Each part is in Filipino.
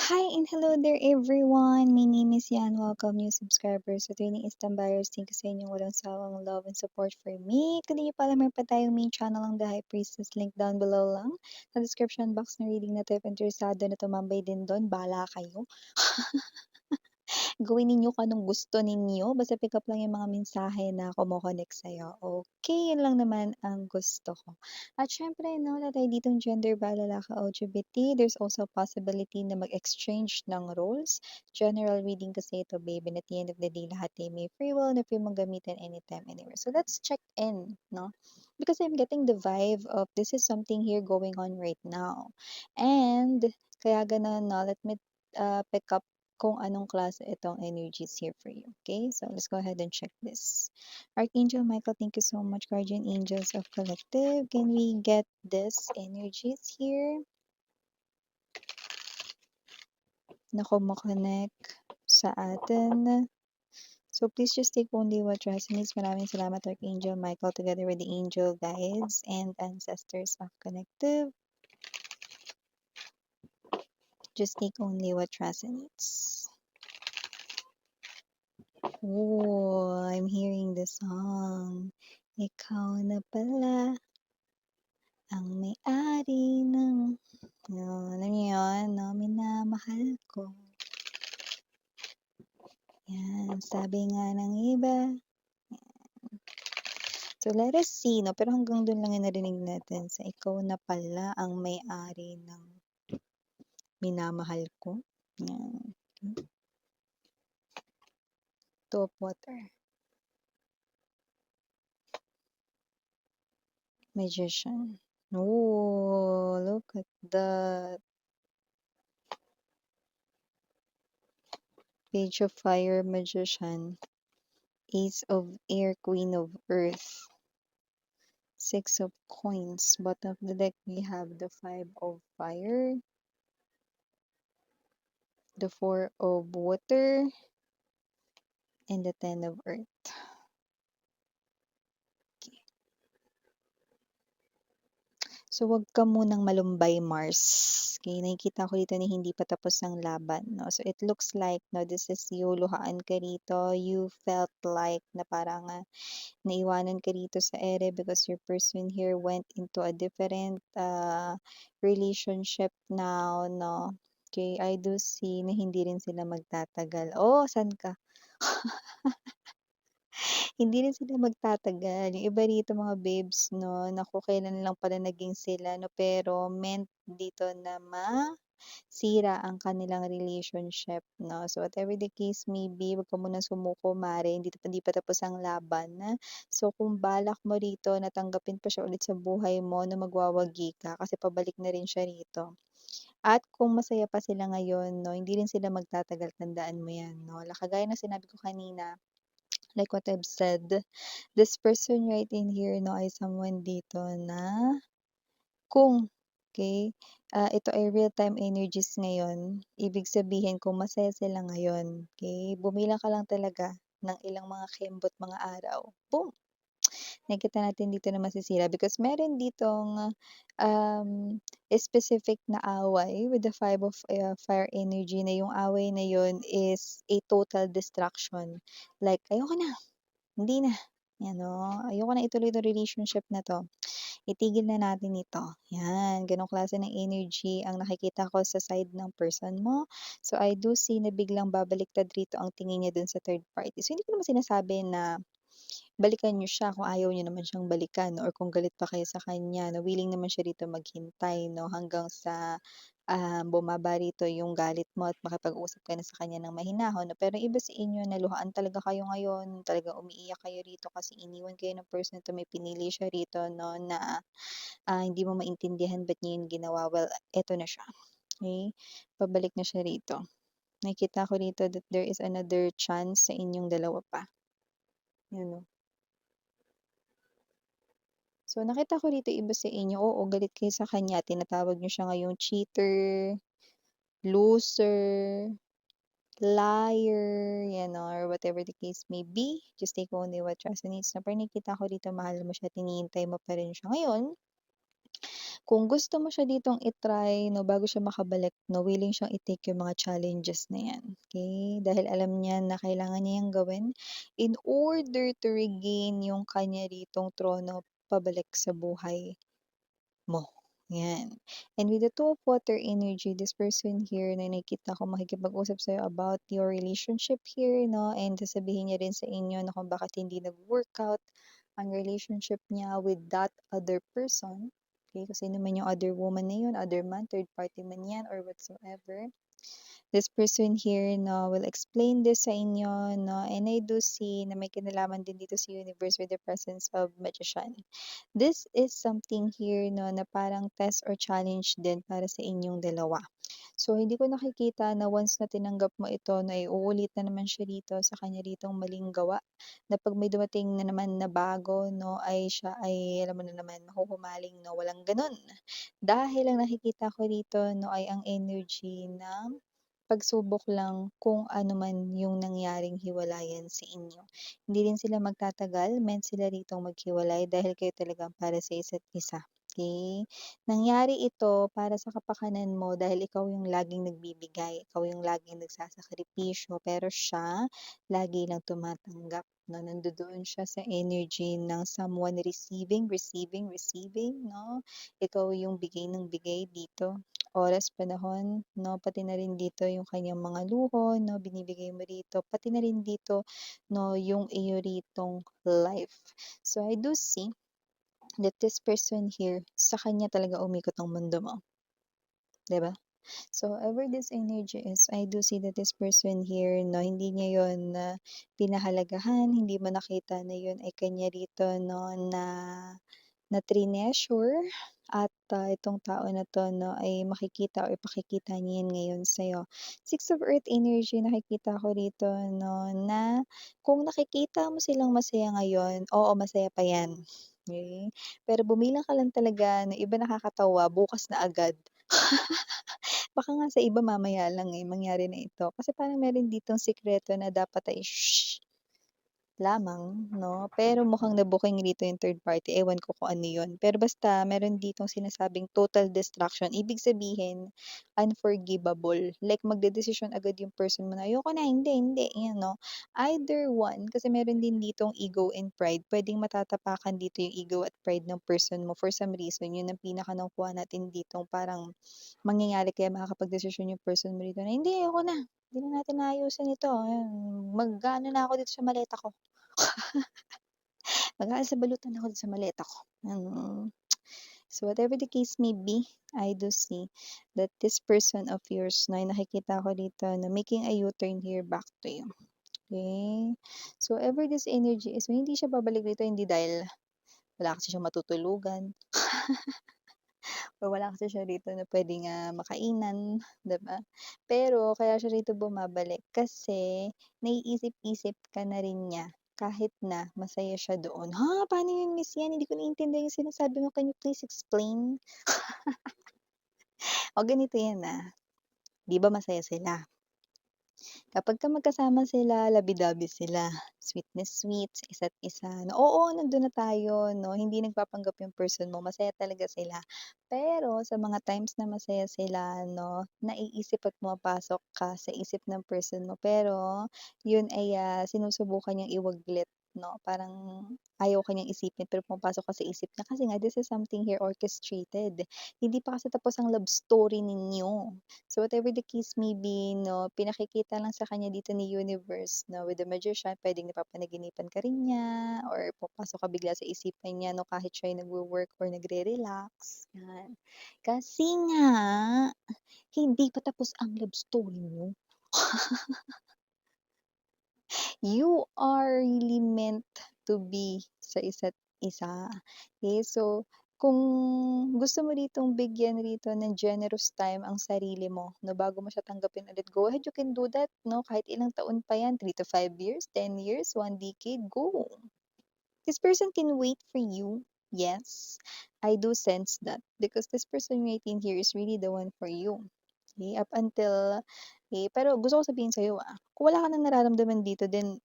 Hi and hello there everyone! My name is Yan. Welcome new subscribers sa Training Island Buyers. Thank you sa inyong walang sawang love and support for me. Kung di nyo pa alam, meron pa tayong main channel ang The High Priestess. Link down below lang. Sa description box na reading na to. If interesado na tumambay din doon, bala kayo. Gawin ninyo kung anong gusto ninyo. Basta pick up lang yung mga mensahe na kumokonek sa'yo. Okay, yun lang naman ang gusto ko. At syempre, no, wala tayo ditong gender ba, lalaki o LGBT. There's also a possibility na mag-exchange ng roles. General reading kasi ito, babe. And at the end of the day, lahat ay may free will na free mong gamitin anytime, anywhere. So let's check in, no? Because I'm getting the vibe of this is something here going on right now. And kaya ganun, no, let me pick up kung anong klase itong energies here for you. Okay, so let's go ahead and check this. Archangel Michael, thank you so much. Guardian Angels of Collective, can we get this energies here na kumokonek sa atin? So please just take only what resonates. Maraming salamat Archangel Michael together with the angel guides and ancestors of Collective. Just take only what resonates. Oh, I'm hearing the song. Ikaw na pala ang may-ari ng alam niyo yun, no? Minamahal ko. Yan, sabi nga ng iba. So, let us see, no? Pero hanggang doon lang yung narinig natin sa ikaw na pala ang may-ari ng minamahal ko. Yan. Okay. Two of water. Magician. Oh, look at that. Page of Fire, Magician. Ace of Air, Queen of Earth. Six of Coins. Bottom of the deck, we have the Five of Fire. The Four of Water. And the Ten of Earth. Okay. So, wag ka munang malumbay, Mars. Okay, nakikita ko dito na hindi pa tapos ang laban, no? So, it looks like, no, this is you, luhaan ka rito. You felt like na parang naiwanan ka rito sa ere because your person here went into a different relationship now, no? Okay, I do see na hindi rin sila magtatagal. Oh, san ka? Hindi rin sila magtatagal. Yung iba rito mga babes, no, naku, kailan lang pala naging sila, no, pero meant dito na masira ang kanilang relationship, no. So, whatever the case may be, wag ka munang sumuko, mare, hindi pa tapos ang laban. So, kung balak mo rito na tanggapin pa siya ulit sa buhay mo na magwawagi ka kasi pabalik na rin siya rito. At kung masaya pa sila ngayon, no, hindi rin sila magtatagal, tandaan mo yan, no. Kagaya ng sinabi ko kanina, like what I've said, this person right in here, no, ay someone dito na kung, okay, ito ay real-time energies ngayon, ibig sabihin kung masaya sila ngayon, okay, bumilang ka lang talaga ng ilang mga kembot mga araw, boom! Nakikita natin dito na masisira because meron ditong specific na away with the Five of Fire energy na yung away na yun is a total distraction. Like, ayoko na, hindi na. Yan o. Ayoko na ituloy 'tong relationship na 'to. Itigil na natin ito. Yan, ganong klase ng energy ang nakikita ko sa side ng person mo. So, I do see na biglang babaliktad rito ang tingin niya dun sa third party. So, hindi ko naman sinasabi na balikan niyo siya kung ayaw niyo naman siyang balikan or kung galit pa kayo sa kanya na willing naman siya rito maghintay 'no, hanggang sa, bumaba rito yung galit mo at makipag-usap ka na sa kanya ng mahinahon 'no. Pero iba sa inyo na luhaan talaga kayo ngayon, talagang umiiyak kayo rito kasi iniwan kayo ng person na 'to, may pinili siya rito 'no na, hindi mo maintindihan ba't niya yun ginawa. Well, eto na siya, okey? Pabalik na siya rito. Nakikita ko rito that there is another chance sa inyong dalawa pa, yun 'no. So, nakita ko rito iba sa inyo, oo, galit kayo sa kanya, tinatawag niyo siya ngayong cheater, loser, liar, yan or whatever the case may be. Just take only what resonates. Na parang nakita ko rito, mahal mo siya, tinihintay mo pa rin siya. Ngayon, Kung gusto mo siya ditong i-try 'no, bago siya makabalik 'no, willing siyang i-take yung mga challenges na 'yan, okey? Dahil alam niya na kailangan niya 'yang gawin in order to regain yung kanya ritong trono pabalik sa buhay mo, 'yan. And with the two of water energy, this person here na nakikita ko makikipag-usap sa'yo about your relationship here 'no, and sasabihin niya rin sa inyo na kung bakit hindi nag-workout ang relationship niya with that other person. Okay, kung sino man yung other woman na yun, other man, third party man yan, or whatsoever. This person here, no, will explain this sa inyo, no, and I do see na may kinalaman din dito sa universe with the presence of magician. This is something here, no, na parang test or challenge din para sa inyong dalawa. So, hindi ko nakikita na once na tinanggap mo ito na uulit na naman siya dito sa kanya ritong maling gawa, na 'pag may dumating na naman na bago 'no, ay siya ay alam mo na naman mahuhumaling 'no, walang gano'n. Dahil ang nakikita ko dito 'no, ay ang energy ng pagsubok lang kung ano man yung nangyaring hiwalayan sa inyo. Hindi rin sila magtatagal, meant sila ritong maghiwalay dahil kayo talagang para sa isa't isa. Okay? Nangyari ito para sa kapakanan mo dahil ikaw yung laging nagbibigay, ikaw yung laging nagsasakripisyo, pero siya lagi lang tumatanggap. No, nandoon siya sa energy ng someone receiving, receiving, receiving, no? Ikaw yung bigay ng bigay dito oras, panahon, 'no, pati na rin dito yung kanyang mga luho, 'no, binibigay mo rito, pati na rin dito, 'no, yung iyo ritong life. So, I do see that this person here, sa kanya talaga umikot ang mundo mo, 'di ba? So, ever this energy is, I do see that this person here, no, hindi niya yon na pinahalagahan, hindi mo nakita na yun ay kanya rito, no, na trineasure at itong tao na 'to 'no, ay makikita o ipakikita niya 'yan ngayon sa'yo. Six of Earth energy nakikita ko rito 'no, na kung nakikita mo silang masaya ngayon, oo, masaya pa 'yan, okey? Pero bumilang ka lang talaga na iba nakakatawa, bukas na agad. Baka nga sa iba mamaya lang, eh, mangyari na ito. Kasi parang meron ditong sikreto na dapat ay shh lamang 'no, pero mukhang na-booking rito yung third party, ewan ko kung ano yun. Pero basta meron ditong sinasabing total distraction, ibig sabihin unforgivable. Like magdedesisyon agad yung person mo na, "Ayoko na, hindi, hindi," yan 'no. Either one, kasi meron din ditong ego and pride, puwedeng matatapakan dito yung ego at pride ng person mo for some reason, yun ang pinaka nakukuha natin ditong parang mangyayari kaya makakapagdesisyon yung person mo rito na, "Hindi, ayoko na, hindi na natin aayusin ito, ayan, mag-aano na ako dito sa maleta ko." Mag-aasabalutan ako sa maleta ko, mm. So whatever the case may be, I do see that this person of yours na nakikita ko dito na making a U-turn here back to you, okay? So ever this energy is hindi siya babalik dito hindi dahil wala kasi siyang matutulugan or wala kasi siya rito na puwedeng, makainan, 'di ba? Pero kaya siya rito bumabalik kasi naiisip-isip ka na rin niya kahit na masaya siya doon. "Ha, paano yun Miss Yan, hindi ko naintindihan yung sinasabi mo, can you please explain?" O ganito yan, 'di ba masaya sila? Kapagka magkasama sila, labi-dabi sila, sweet na sweet sa isa't isa na, oo, nandun na tayo 'no, hindi nagpapanggap yung person mo, masaya talaga sila. Pero sa mga times na masaya sila 'no, naiisip at pumapasok ka sa isip ng person mo pero yun ay, sinusubukan niyang iwaglit 'no, parang ayaw ka niyang isipin pero pumapasok ka sa isip niya kasi nga this is something here orchestrated. Hindi pa kasi tapos ang love story ninyo. So whatever the case may be 'no, pinakikita lang sa kanya dito ni universe na with the magician puwedeng napapanaginipan ka rin niya or pumapasok ka bigla sa isipan niya 'no, kahit siya ay nagwo-work or nagre-relax, 'yan. Kasi nga hindi pa tapos ang love story niyo. You are really meant to be sa isa't isa. Okay, so kung gusto mo ditong bigyan rito ng generous time ang sarili mo 'no, bago mo siya tanggapin ulit, go ahead, you can do that 'no, kahit ilang taon pa yan, 3 to 5 years, 10 years, 1 decade, go. This person can wait for you, yes, I do sense that because this person waiting here is really the one for you. Okay, up until pero gusto ko sabihin sa'yo, kung wala ka ng nararamdaman dito then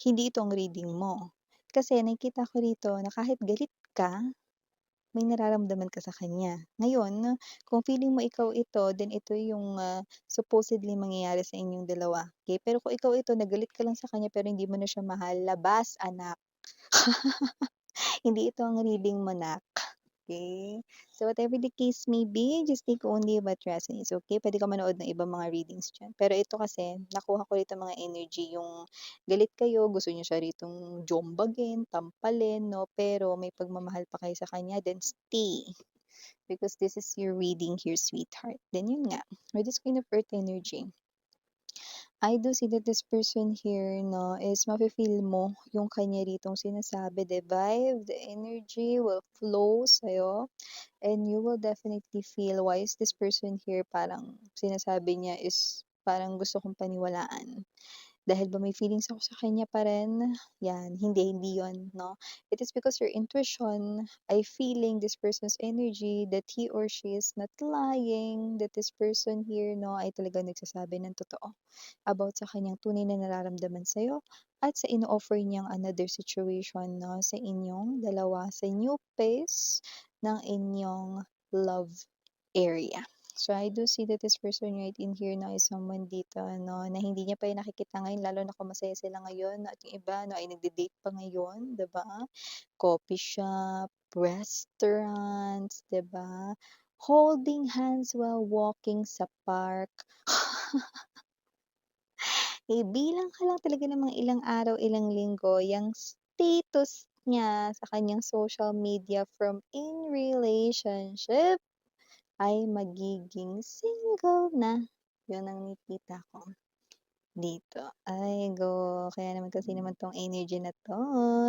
hindi ito ang reading mo. Kasi nakikita ko rito na kahit galit ka, may nararamdaman ka sa kanya. Ngayon, kung feeling mo ikaw ito, then ito yung, supposedly mangyayari sa inyong dalawa, okey? Pero kung ikaw ito, nagalit ka lang sa kanya pero hindi mo na siya mahal, labas anak. Hindi ito ang reading mo nak, okey? So, whatever the case may be, just take only what resonates, okey? Puwede ka manood ng ibang mga readings diyan. Pero ito kasi, nakuha ko rito mga energy, yung galit kayo, gusto niyo siya ritong jombagin, tampalin 'no, pero may pagmamahal pa kayo sa kanya, then stay. Because this is your reading here, sweetheart. Then yun nga, with this Queen of Earth energy, I do see that this person here 'no, is mafe-feel mo yung kanya ritong sinasabi, the vibe, the energy will flow sa'yo, and you will definitely feel, why is this person here parang sinasabi niya is parang gusto kong paniwalaan. Dahil ba may feelings ako sa kanya pa rin? Yan, hindi yun 'no. It is because your intuition ay feeling this person's energy that he or she is not lying, that this person here 'no, ay talagang nagsasabi ng totoo about sa kanyang tunay na nararamdaman sa'yo at sa ino-offer niyang another situation 'no, sa inyong dalawa, sa new phase ng inyong love area. So, I do see that this person right in here 'no, is someone dito ano, na hindi niya pa yun nakikita ngayon, lalo na kung masaya sila ngayon at yung iba 'no, ay nagde-date pa ngayon, 'di ba? Coffee shop, restaurants, 'di ba? Holding hands while walking sa park. Bilang ka lang talaga ng mga ilang araw, ilang linggo, yang status niya sa kanyang social media from in relationship ay magiging single na. Yun ang nakikita ko dito. Ay go, kaya naman kasi naman 'tong energy na 'to,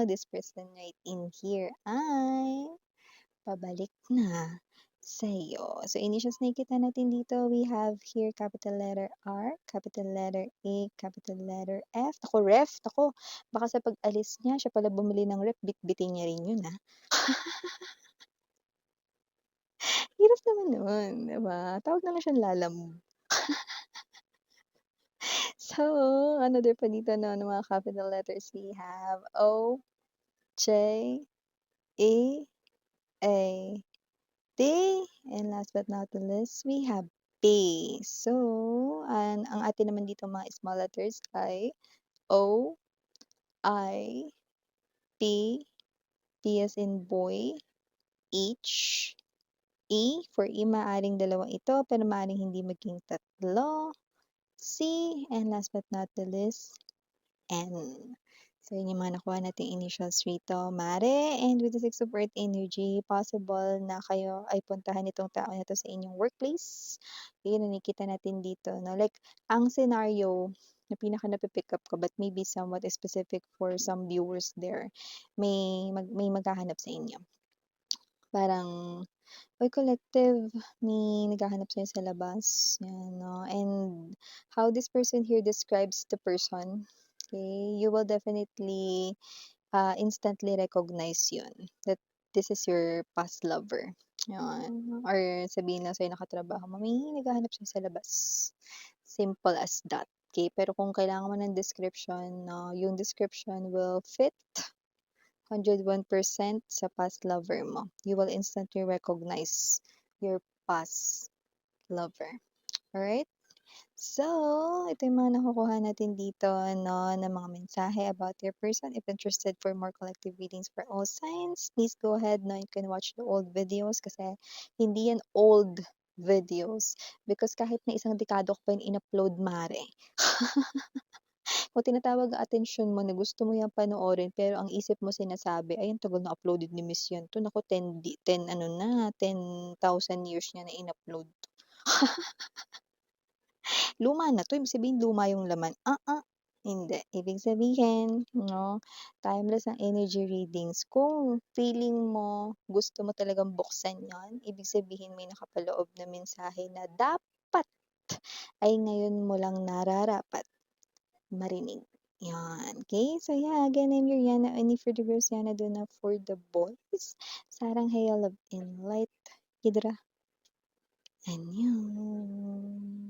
this person right in here ay pabalik na sa'yo. So, initials nakikita natin dito, we have here capital letter R, capital letter A, capital letter F. Naku, ref, naku, baka sa pag-alis niya, siya pala bumili ng ref, bitbitin niya rin yun, Hirap naman nun, 'di ba? Tawag na lang siyang lalam. So, another pa dito 'no, ng mga capital letters we have O, J, E, A, T, and last but not the least, we have P. So, ang atin naman dito mga small letters ay O, I, P, P as in boy, H, E, for E maaaring dalawang ito, pero maaaring hindi maging tatlo, C, and last but not the least, N. So, yun yung mga nakuha nating initials rito, mare. And with the Six of Earth energy, possible na kayo ay puntahan itong tao na to sa inyong workplace. Yun ang nakikita natin dito, no? Like, ang scenario na pinaka napipick up ko, but maybe somewhat specific for some viewers there, may maghahanap sa inyo. Parang, "Uy, collective, may naghahanap sa'yo sa labas." Yan, 'no? And how this person here describes the person, okay, you will definitely, instantly recognize yun, that this is your past lover, yun. Or sabihin lang sa'yo ng katrabaho mo, "May naghahanap sa'yo sa labas." Simple as that, okay? Pero kung kailangan mo ng description 'no, yung description will fit 101% sa past lover mo. You will instantly recognize your past lover. Alright? So, ito yung mga nakukuha natin dito, no, na mga mensahe about your person. If interested for more collective readings for all signs, please go ahead, no, you can watch the old videos kasi hindi yan old videos. Because kahit na isang dekado ko pa yun in-upload, mare. Kung tinatawag ang atensyon mo na gusto mo yang panoorin pero ang isip mo sinasabi, "Ay ang tagal na uploaded ni Miss yan 'to, naku 10 ano na, 10,000 years niya na in-upload 'to." Luma na 'to, ibig sabihin luma yung laman, hindi. Ibig sabihin 'no, timeless ang energy readings. Kung feeling mo gusto mo talagang buksan 'yon, ibig sabihin may nakapaloob na mensahe na dapat ay ngayon mo lang nararapat marinig. 'Yan, okay? So yeah, again, I'm your Yana, any for the girls, Yana Duna for the boys. Sarang Heya, love and light. Hidra, annyeong.